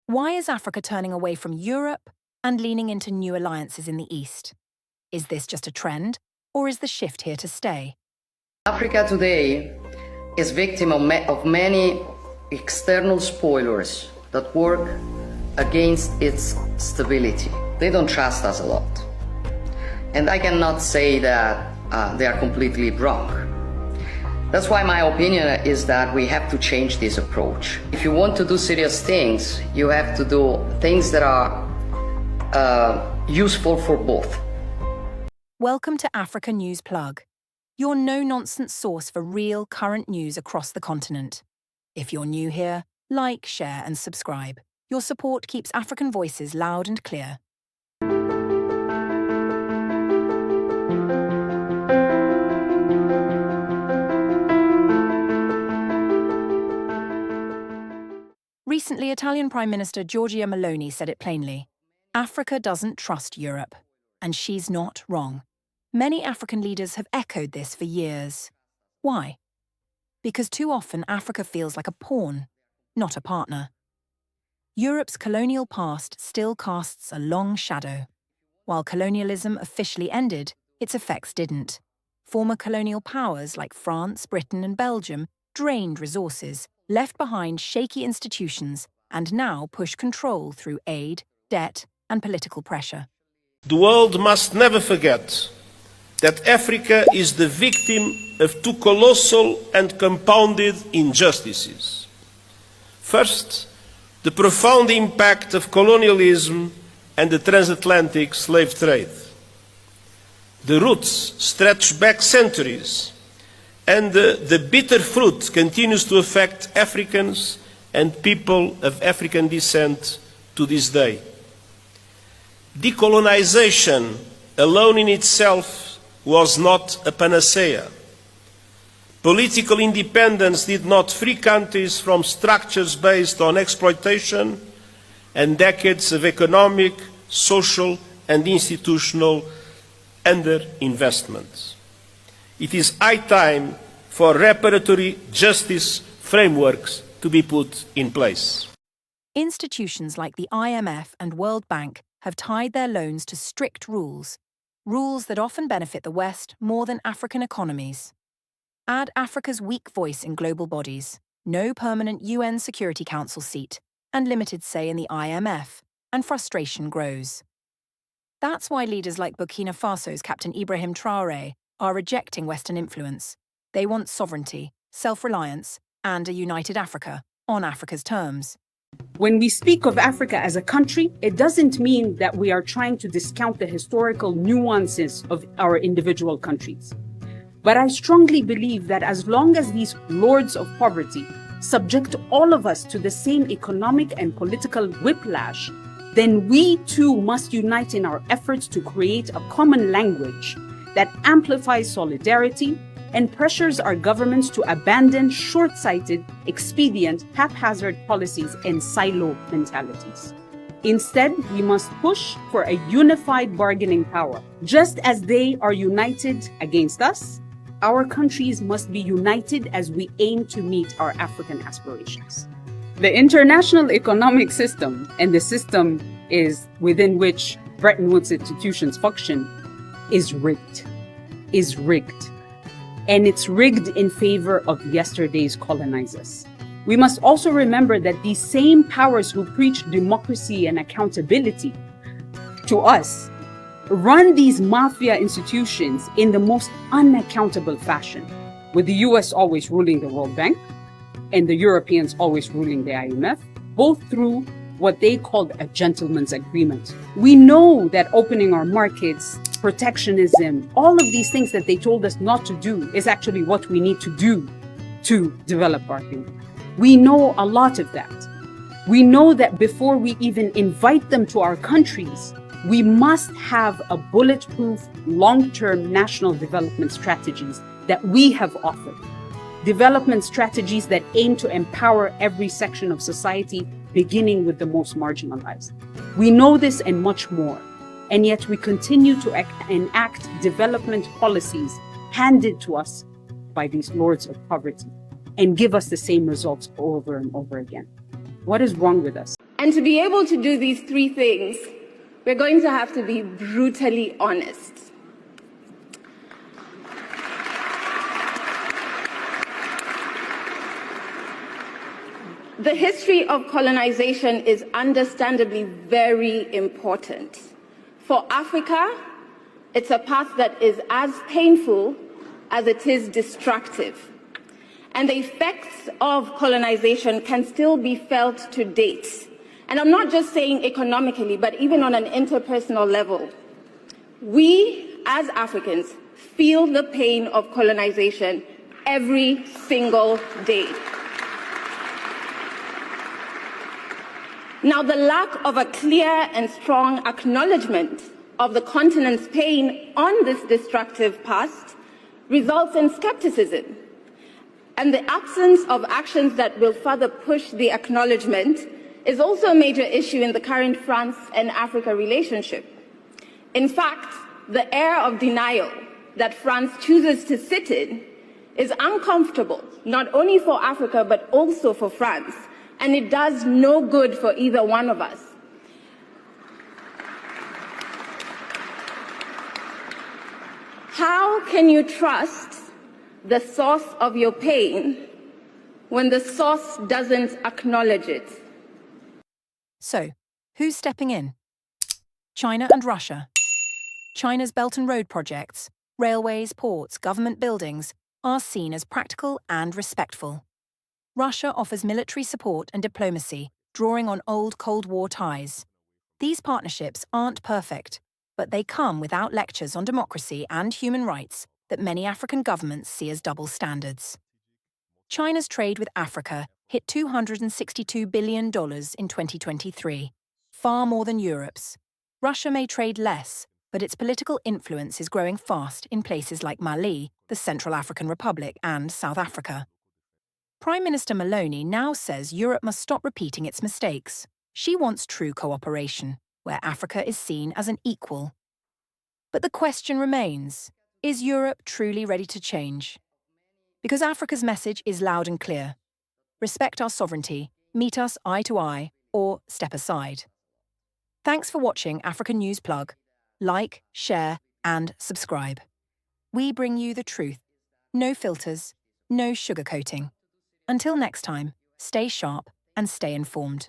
Why is Africa turning away from Europe and leaning into new alliances in the East? Is this just a trend, or is the shift here to stay? Africa today is victim of many external spoilers that work against its stability. They don't trust us a lot. And I cannot say that they are completely wrong. That's why my opinion is that we have to change this approach. If you want to do serious things, you have to do things that are useful for both. Welcome to Africa News Plug, your no-nonsense source for real, current news across the continent. If you're new here, like, share and subscribe. Your support keeps African voices loud and clear. Recently, Italian Prime Minister Giorgia Meloni said it plainly. Africa doesn't trust Europe. And she's not wrong. Many African leaders have echoed this for years. Why? Because too often Africa feels like a pawn, not a partner. Europe's colonial past still casts a long shadow. While colonialism officially ended, its effects didn't. Former colonial powers like France, Britain and Belgium drained resources, left behind shaky institutions, and now push control through aid, debt and political pressure. The world must never forget that Africa is the victim of two colossal and compounded injustices. First, the profound impact of colonialism and the transatlantic slave trade. The roots stretch back centuries, and the bitter fruit continues to affect Africans and people of African descent to this day. Decolonization alone in itself was not a panacea. Political independence did not free countries from structures based on exploitation and decades of economic, social and institutional underinvestment. It is high time for reparatory justice frameworks to be put in place. Institutions like the IMF and World Bank have tied their loans to strict rules that often benefit the West more than African economies. Add Africa's weak voice in global bodies, no permanent UN Security Council seat, and limited say in the IMF, and frustration grows. That's why leaders like Burkina Faso's Captain Ibrahim Traoré are rejecting Western influence. They want sovereignty, self-reliance, and a united Africa, on Africa's terms. When we speak of Africa as a country, it doesn't mean that we are trying to discount the historical nuances of our individual countries. But I strongly believe that as long as these lords of poverty subject all of us to the same economic and political whiplash, then we too must unite in our efforts to create a common language that amplifies solidarity and pressures our governments to abandon short-sighted, expedient, haphazard policies and silo mentalities. Instead, we must push for a unified bargaining power. Just as they are united against us, our countries must be united as we aim to meet our African aspirations. The international economic system, and the system is within which Bretton Woods institutions function, is rigged. And it's rigged in favor of yesterday's colonizers. We must also remember that these same powers who preach democracy and accountability to us run these mafia institutions in the most unaccountable fashion, with the US always ruling the World Bank and the Europeans always ruling the IMF, both through what they called a gentleman's agreement. We know that opening our markets, protectionism, all of these things that they told us not to do is actually what we need to do to develop our thing. We know a lot of that. We know that before we even invite them to our countries, we must have a bulletproof, long-term national development strategies that we have offered. Development strategies that aim to empower every section of society, beginning with the most marginalized. We know this and much more, and yet we continue to enact development policies handed to us by these lords of poverty and give us the same results over and over again. What is wrong with us? And to be able to do these three things, we're going to have to be brutally honest. The history of colonization is understandably very important. For Africa, it's a path that is as painful as it is destructive. And the effects of colonization can still be felt to date. And I'm not just saying economically, but even on an interpersonal level. We, as Africans, feel the pain of colonization every single day. Now, the lack of a clear and strong acknowledgement of the continent's pain on this destructive past results in skepticism. And the absence of actions that will further push the acknowledgement is also a major issue in the current France and Africa relationship. In fact, the air of denial that France chooses to sit in is uncomfortable, not only for Africa, but also for France. And it does no good for either one of us. How can you trust the source of your pain when the source doesn't acknowledge it? So, who's stepping in? China and Russia. China's Belt and Road projects, railways, ports, government buildings, are seen as practical and respectful. Russia offers military support and diplomacy, drawing on old Cold War ties. These partnerships aren't perfect, but they come without lectures on democracy and human rights that many African governments see as double standards. China's trade with Africa hit $262 billion in 2023, far more than Europe's. Russia may trade less, but its political influence is growing fast in places like Mali, the Central African Republic, and South Africa. Prime Minister Maloney now says Europe must stop repeating its mistakes. She wants true cooperation, where Africa is seen as an equal. But the question remains, is Europe truly ready to change? Because Africa's message is loud and clear. Respect our sovereignty, meet us eye to eye, or step aside. Thanks for watching African News Plug. Like, share, and subscribe. We bring you the truth. No filters, no sugarcoating. Until next time, stay sharp and stay informed.